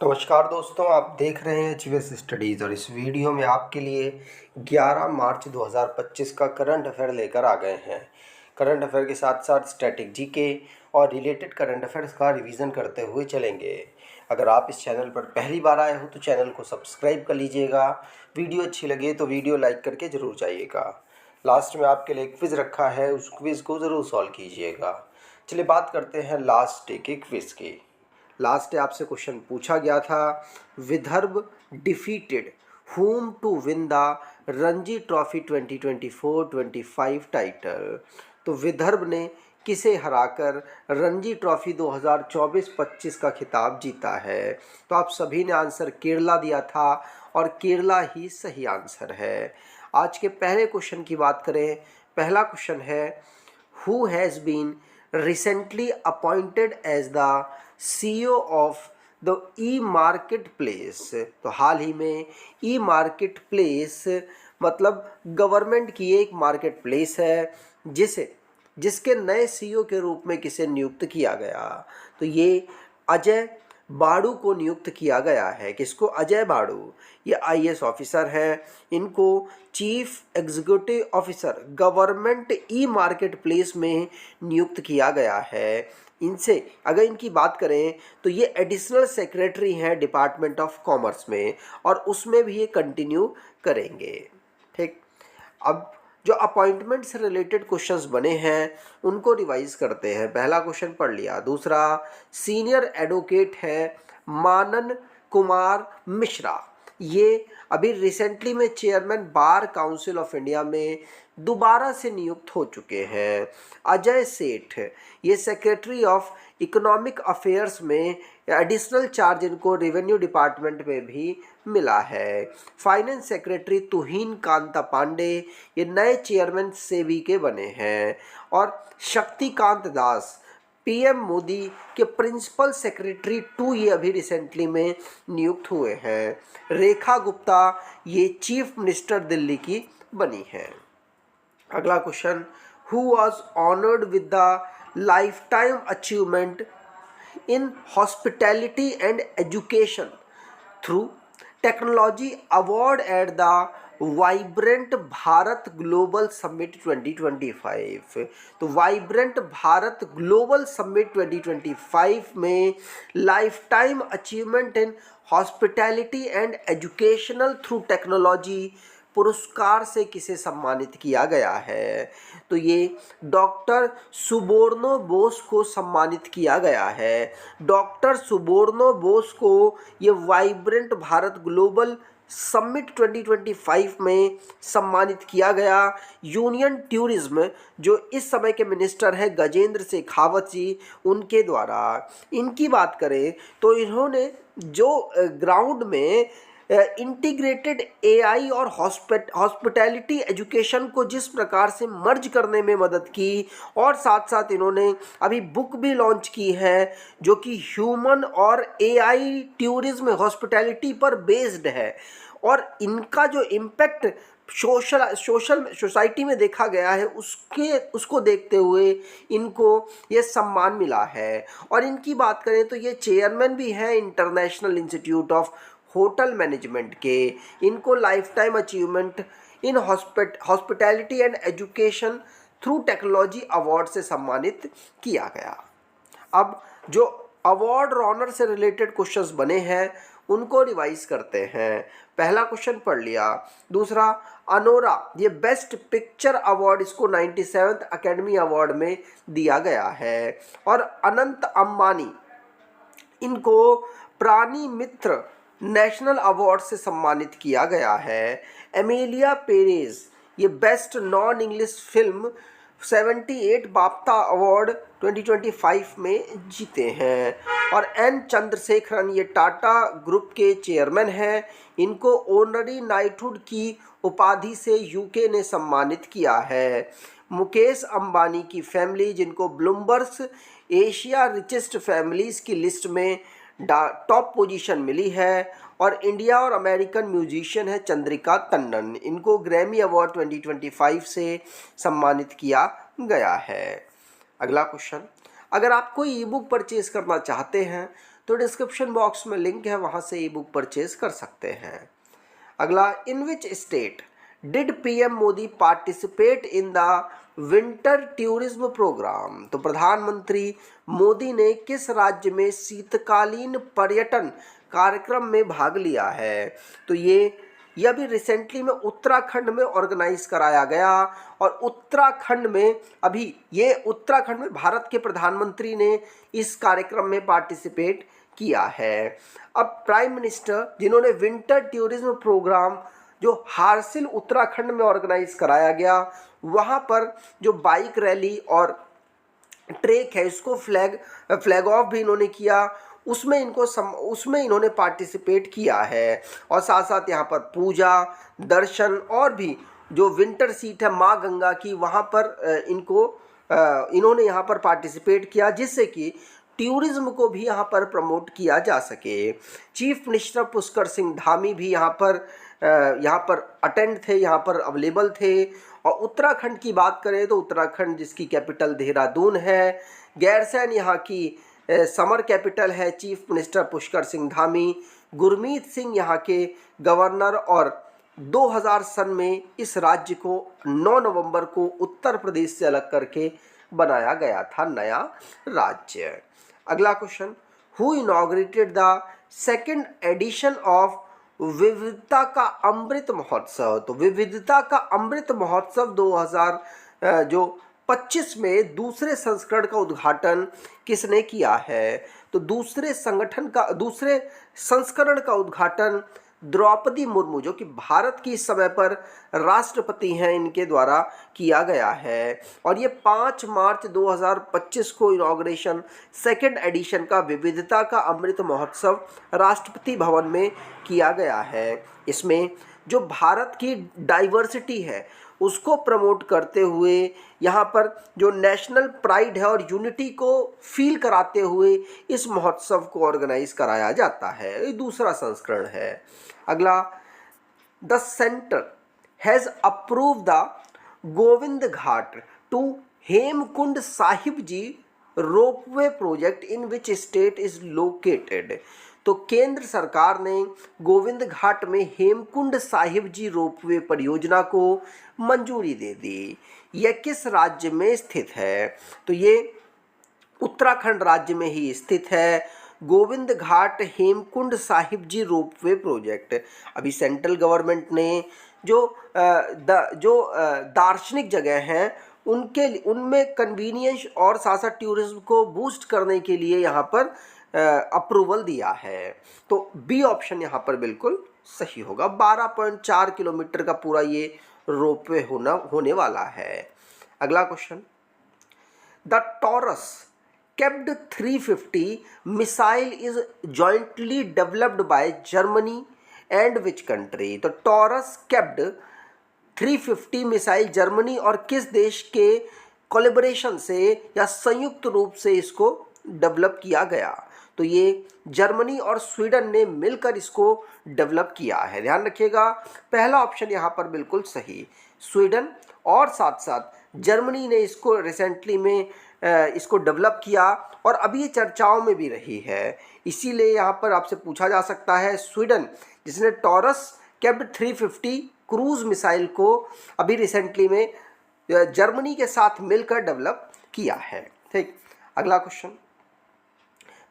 नमस्कार दोस्तों, आप देख रहे हैं एचवीएस स्टडीज़ और इस वीडियो में आपके लिए 11 मार्च 2025 का करंट अफेयर लेकर आ गए हैं। करंट अफेयर के साथ साथ स्टैटिक जीके और रिलेटेड करंट अफेयर्स का रिवीजन करते हुए चलेंगे। अगर आप इस चैनल पर पहली बार आए हो तो चैनल को सब्सक्राइब कर लीजिएगा। वीडियो अच्छी लगे तो वीडियो लाइक करके ज़रूर जाइएगा। लास्ट में आपके लिए क्विज़ रखा है, उस क्विज़ को ज़रूर सॉल्व कीजिएगा। चलिए बात करते हैं लास्ट डे के क्विज़ की। लास्ट डे आपसे क्वेश्चन पूछा गया था, Vidarbha defeated whom to win the Ranji trophy 2024-25 title. तो विदर्भ ने किसे हराकर रणजी ट्रॉफी 2024-25 का खिताब जीता है। तो आप सभी ने आंसर केरला दिया था और केरला ही सही आंसर है। आज के पहले क्वेश्चन की बात करें, पहला क्वेश्चन है, who has been recently appointed as the CEO of the E market place. तो हाल ही में ई मार्केट प्लेस मतलब गवर्नमेंट की एक मार्केट प्लेस है जिसके नए सीईओ के रूप में किसे नियुक्त किया गया। तो ये अजय बाड़ू को नियुक्त किया गया है। किसको? अजय बाड़ू। ये आईएएस ऑफिसर हैं। इनको chief executive officer government e market place में नियुक्त किया गया है। इनसे अगर इनकी बात करें तो ये एडिशनल सेक्रेटरी हैं डिपार्टमेंट ऑफ कॉमर्स में और उसमें भी ये कंटिन्यू करेंगे। ठीक, अब जो अपॉइंटमेंट से रिलेटेड क्वेश्चंस बने हैं उनको रिवाइज करते हैं। पहला क्वेश्चन पढ़ लिया। दूसरा, सीनियर एडवोकेट है मानन कुमार मिश्रा। ये अभी रिसेंटली में chairman bar council of India में दोबारा से नियुक्त हो चुके हैं। अजय सेठ, ये सेक्रेटरी ऑफ इकोनॉमिक अफेयर्स में एडिशनल चार्ज इनको रेवेन्यू डिपार्टमेंट में भी मिला है। फाइनेंस सेक्रेटरी तुहिन कांता पांडे, ये नए चेयरमैन सेबी के बने हैं। और शक्तिकांत दास पीएम मोदी के प्रिंसिपल सेक्रेटरी 2 ये अभी रिसेंटली में नियुक्त हुए हैं। रेखा गुप्ता ये चीफ मिनिस्टर दिल्ली की बनी है। अगला question, who was honoured with the life time achievement in hospitality and education through technology award at the vibrant Bharat global summit 2025। तो वाइब्रेंट भारत ग्लोबल समिट 2025 में life time achievement in hospitality and educational through technology पुरस्कार से किसे सम्मानित किया गया है। तो ये डॉक्टर सुबोर्नो बोस को सम्मानित किया गया है। डॉक्टर सुबोर्नो बोस को ये वाइब्रेंट भारत ग्लोबल समिट 2025 में सम्मानित किया गया। यूनियन टूरिज्म जो इस समय के मिनिस्टर हैं गजेंद्र शेखावत जी, उनके द्वारा। इनकी बात करें तो इन्होंने जो ग्राउंड में इंटीग्रेटेड एआई और हॉस्पिटैलिटी एजुकेशन को जिस प्रकार से मर्ज करने में मदद की, और साथ साथ इन्होंने अभी बुक भी लॉन्च की है जो कि ह्यूमन और एआई टूरिज्म हॉस्पिटैलिटी पर बेस्ड है। और इनका जो इम्पैक्ट सोसाइटी में देखा गया है उसको देखते हुए इनको ये सम्मान मिला है। और इनकी बात करें तो ये चेयरमैन भी हैं international institute of hotel management के। इनको life time achievement in hospitality and education through technology award से सम्मानित किया गया। अब जो अवार्ड और ऑनर से रिलेटेड क्वेश्चंस बने हैं उनको रिवाइज करते हैं। पहला क्वेश्चन पढ़ लिया। दूसरा, अनोरा, ये बेस्ट पिक्चर अवार्ड इसको 97th अकेडमी अवार्ड में दिया गया है। और अनंत अंबानी, इनको प्राणी मित्र नेशनल अवार्ड से सम्मानित किया गया है। एमिलिया पेरेज, ये best non English film 78 BAFTA award 2025 में जीते हैं। और एन चंद्रशेखरन, ये टाटा ग्रुप के चेयरमैन हैं। इनको ऑनरी नाइटहुड की उपाधि से यूके ने सम्मानित किया है। मुकेश अंबानी की फैमिली, जिनको ब्लूमबर्ग एशिया रिचेस्ट फैमिलीज़ की लिस्ट में टॉप पोजीशन मिली है। और इंडिया और अमेरिकन म्यूजिशियन है चंद्रिका टंडन, इनको ग्रैमी अवार्ड 2025 से सम्मानित किया गया है। अगला क्वेश्चन, अगर आप कोई ई बुक परचेज करना चाहते हैं तो डिस्क्रिप्शन बॉक्स में लिंक है, वहाँ से ई बुक परचेज कर सकते हैं। अगला, in which state did PM Modi participate in the winter tourism programme? तो प्रधानमंत्री मोदी ने किस राज्य में शीतकालीन पर्यटन कार्यक्रम में भाग लिया है? तो यह भी रिसेंटली में उत्तराखंड में ऑर्गेनाइज कराया गया, और उत्तराखंड में भारत के प्रधानमंत्री ने इस कार्यक्रम में पार्टिसिपेट किया है। अब प्राइम मिनिस्टर, जिन्होंने विंटर टूरिज्म प्रोग्राम जो हारसिल उत्तराखंड में ऑर्गेनाइज कराया गया, वहाँ पर जो बाइक रैली और ट्रेक है, इसको फ्लैग ऑफ भी इन्होंने किया, उसमें इन्होंने पार्टिसिपेट किया है। और साथ साथ यहाँ पर पूजा, दर्शन और भी जो विंटर सीट है माँ गंगा की, वहाँ पर इन्होंने यहाँ पर पार्टिसिपेट किया, जिससे कि टूरिज्म को भी यहाँ पर प्रमोट किया जा सके। चीफ मिनिस्टर पुष्कर सिंह धामी भी यहाँ पर अटेंड थे, यहाँ पर अवेलेबल थे। और उत्तराखंड की बात करें तो उत्तराखंड, जिसकी कैपिटल देहरादून है, गैरसैंण यहाँ की समर कैपिटल है। चीफ मिनिस्टर पुष्कर सिंह धामी, गुरमीत सिंह यहाँ के गवर्नर, और 2000 सन में इस राज्य को 9 नवंबर को उत्तर प्रदेश से अलग करके बनाया गया था नया राज्य। अगला question, who inaugurated the second edition of विविधता का अमृत महोत्सव? तो विविधता का अमृत महोत्सव 2025 में दूसरे संस्करण का उद्घाटन किसने किया है? तो दूसरे संस्करण का उद्घाटन द्रौपदी मुर्मू, जो कि भारत की इस समय पर राष्ट्रपति हैं, इनके द्वारा किया गया है। और ये 5 मार्च 2025 को इनॉग्रेशन सेकेंड एडिशन का विविधता का अमृत महोत्सव राष्ट्रपति भवन में किया गया है। इसमें जो भारत की डाइवर्सिटी है उसको प्रमोट करते हुए, यहाँ पर जो नेशनल प्राइड है और यूनिटी को फील कराते हुए इस महोत्सव को ऑर्गेनाइज कराया जाता है। ये दूसरा संस्करण है। अगला, the center has approve the Govind Ghat to Hemkund Sahib ji ropeway project in which state is located? तो केंद्र सरकार ने गोविंद घाट में हेमकुंड साहिब जी रोपवे परियोजना को मंजूरी दे दी। यह किस राज्य में स्थित है? तो ये उत्तराखंड राज्य में ही स्थित है। गोविंद घाट हेमकुंड साहिब जी रोपवे प्रोजेक्ट, अभी सेंट्रल गवर्नमेंट ने जो दार्शनिक जगह हैं उनमें कन्वीनियंस और साथ साथ टूरिज्म को बूस्ट करने के लिए यहाँ पर अप्रूवल दिया है। तो बी ऑप्शन यहाँ पर बिल्कुल सही होगा। 12.4 किलोमीटर का पूरा ये रोपवे होने वाला है। अगला question, the taurus capped 350 missile is jointly developed by Germany and which country? तो टॉरस केप्ड 350 मिसाइल जर्मनी और किस देश के कोलैबोरेशन से या संयुक्त रूप से इसको डेवलप किया गया? तो ये जर्मनी और स्वीडन ने मिलकर इसको डेवलप किया है। ध्यान रखिएगा, पहला ऑप्शन यहाँ पर बिल्कुल सही, स्वीडन और साथ साथ जर्मनी ने इसको रिसेंटली में इसको डेवलप किया और अभी ये चर्चाओं में भी रही है। इसीलिए यहाँ पर आपसे पूछा जा सकता है, स्वीडन जिसने टॉरस केप्ड 350 क्रूज मिसाइल को अभी रिसेंटली में जर्मनी के साथ मिलकर डेवलप किया है। ठीक, अगला क्वेश्चन,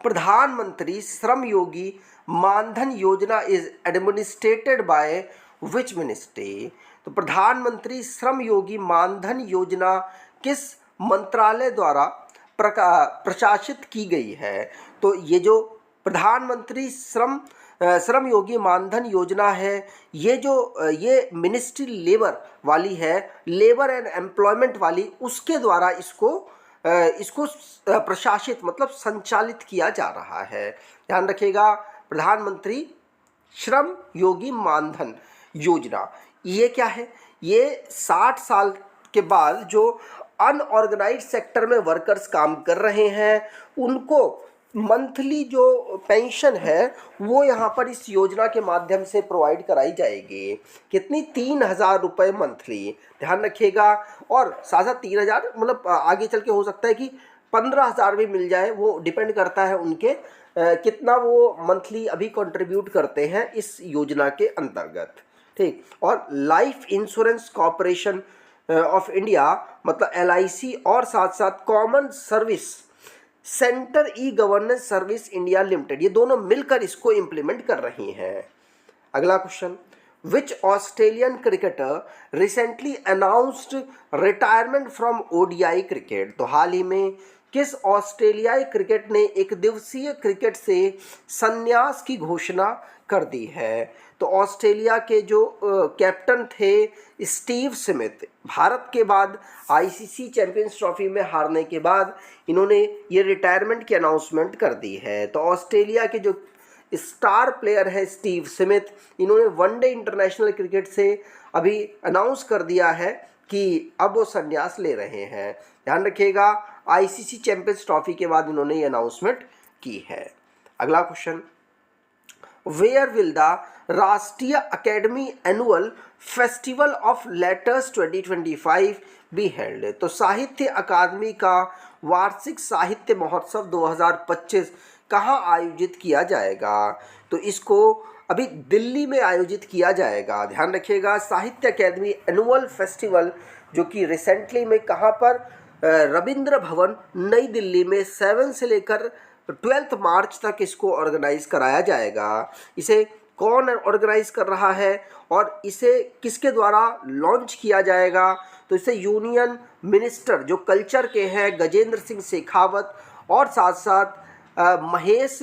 प्रधानमंत्री श्रम योगी मानधन योजना is administrated by which ministry? तो प्रधानमंत्री श्रम योगी मानधन योजना किस मंत्रालय द्वारा प्रशासित की गई है? तो ये जो प्रधानमंत्री श्रम योगी मानधन योजना है, ये मिनिस्ट्री लेबर वाली है, लेबर एंड एम्प्लॉयमेंट वाली, उसके द्वारा इसको प्रशासित मतलब संचालित किया जा रहा है। ध्यान रखिएगा, प्रधानमंत्री श्रम योगी मानधन योजना, ये क्या है? ये 60 साल के बाद जो अनऑर्गेनाइज्ड सेक्टर में वर्कर्स काम कर रहे हैं उनको मंथली जो पेंशन है वो यहाँ पर इस योजना के माध्यम से प्रोवाइड कराई जाएगी। कितनी? 3000 रुपये मंथली। ध्यान रखिएगा, और साथ साथ 3000 मतलब आगे चल के हो सकता है कि 15,000 भी मिल जाए, वो डिपेंड करता है उनके कितना वो मंथली अभी कंट्रीब्यूट करते हैं इस योजना के अंतर्गत। ठीक, और life insurance corporation of India मतलब LIC और साथ साथ common service centre e governance service India limited, ये दोनों मिलकर इसको इम्प्लीमेंट कर रही हैं। अगला question, which Australian cricketer recently announced retirement from ODI cricket, तो हाल ही में किस ऑस्ट्रेलियाई क्रिकेट ने एक दिवसीय क्रिकेट से संन्यास की घोषणा कर दी है। तो ऑस्ट्रेलिया के जो कैप्टन थे स्टीव स्मिथ, भारत के बाद ICC चैंपियंस ट्रॉफी में हारने के बाद इन्होंने ये रिटायरमेंट की अनाउंसमेंट कर दी है। तो ऑस्ट्रेलिया के जो स्टार प्लेयर है स्टीव स्मिथ, इन्होंने वनडे इंटरनेशनल क्रिकेट से अभी अनाउंस कर दिया है कि अब वो संन्यास ले रहे हैं। ध्यान रखिएगा, ICC चैंपियंस ट्रॉफी के बाद इन्होंने ये अनाउंसमेंट की है। अगला क्वेश्चन, वेयर विल द राष्ट्रीय academy annual festival of letters 2025 be held, तो साहित्य अकादमी का वार्षिक साहित्य महोत्सव 2025 कहाँ आयोजित किया जाएगा, तो इसको अभी दिल्ली में आयोजित किया जाएगा। ध्यान रखिएगा, साहित्य अकेदमी एनुअल फेस्टिवल जो कि रिसेंटली में कहाँ पर रविंद्र भवन नई दिल्ली में 7 से लेकर 12 मार्च तक इसको ऑर्गेनाइज कराया जाएगा। इसे कौन ऑर्गेनाइज कर रहा है और इसे किसके द्वारा लॉन्च किया जाएगा, तो इसे यूनियन मिनिस्टर जो कल्चर के हैं गजेंद्र सिंह शेखावत और साथ साथ महेश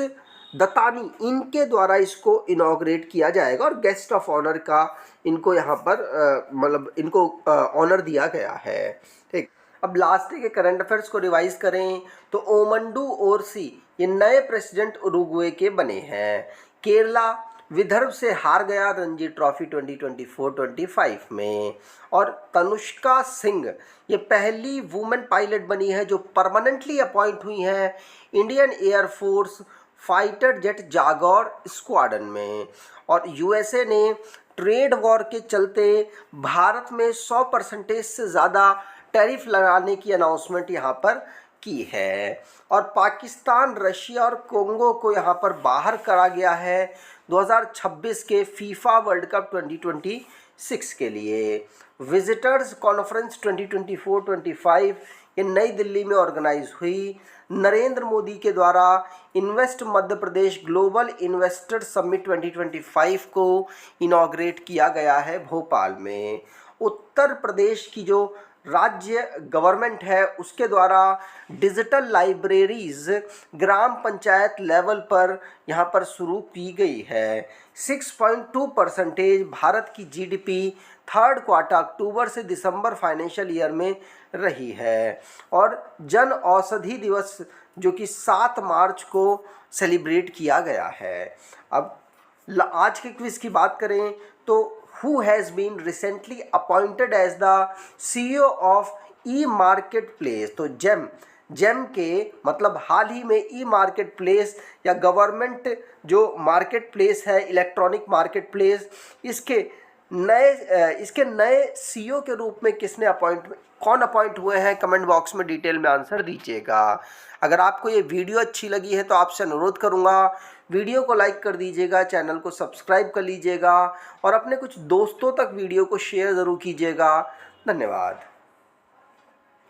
दत्तानी, इनके द्वारा इसको इनॉग्रेट किया जाएगा और गेस्ट ऑफ ऑनर का इनको यहाँ पर मतलब इनको ऑनर दिया गया है। ठीक, अब लास्ट के करंट अफेयर्स को रिवाइज करें तो ओमंडू ओरसी ये नए प्रेसिडेंट उरुग्वे के बने हैं। केरला विदर्भ से हार गया रणजी ट्रॉफी 2024-25 में। और तनुष्का सिंह ये पहली वुमेन पायलट बनी है जो परमानेंटली अपॉइंट हुई हैं Indian air force fighter jet Jaguar squadron में। और USA ने ट्रेड वॉर के चलते भारत में 100% से ज़्यादा टैरिफ लगाने की अनाउंसमेंट यहाँ पर की है। और पाकिस्तान, रशिया और कोंगो को यहाँ पर बाहर करा गया है 2026 के फीफा वर्ल्ड कप 2026 के लिए। विजिटर्स कॉन्फ्रेंस 2024-25 ये नई दिल्ली में ऑर्गेनाइज हुई। नरेंद्र मोदी के द्वारा invest Madhya Pradesh global investor summit 2025 को इनॉग्रेट किया गया है भोपाल में। उत्तर प्रदेश की जो राज्य गवर्नमेंट है उसके द्वारा डिजिटल लाइब्रेरीज ग्राम पंचायत लेवल पर यहाँ पर शुरू की गई है। 6.2% भारत की GDP थर्ड क्वार्टर अक्टूबर से दिसंबर फाइनेंशियल ईयर में रही है। और जन औषधि दिवस जो कि 7 मार्च को सेलिब्रेट किया गया है। अब आज के क्विज की बात करें तो who has been recently appointed as the CEO of e-marketplace, तो जेम के मतलब हाल ही में ई-मार्केट प्लेस या गवर्नमेंट जो मार्केट प्लेस है इलेक्ट्रॉनिक मार्केट प्लेस, इसके नए CEO के रूप में कौन अपॉइंट हुए हैं, कमेंट बॉक्स में डिटेल में आंसर दीजिएगा। अगर आपको ये वीडियो अच्छी लगी है तो आपसे अनुरोध करूँगा वीडियो को लाइक कर दीजिएगा, चैनल को सब्सक्राइब कर लीजिएगा और अपने कुछ दोस्तों तक वीडियो को शेयर ज़रूर कीजिएगा। धन्यवाद।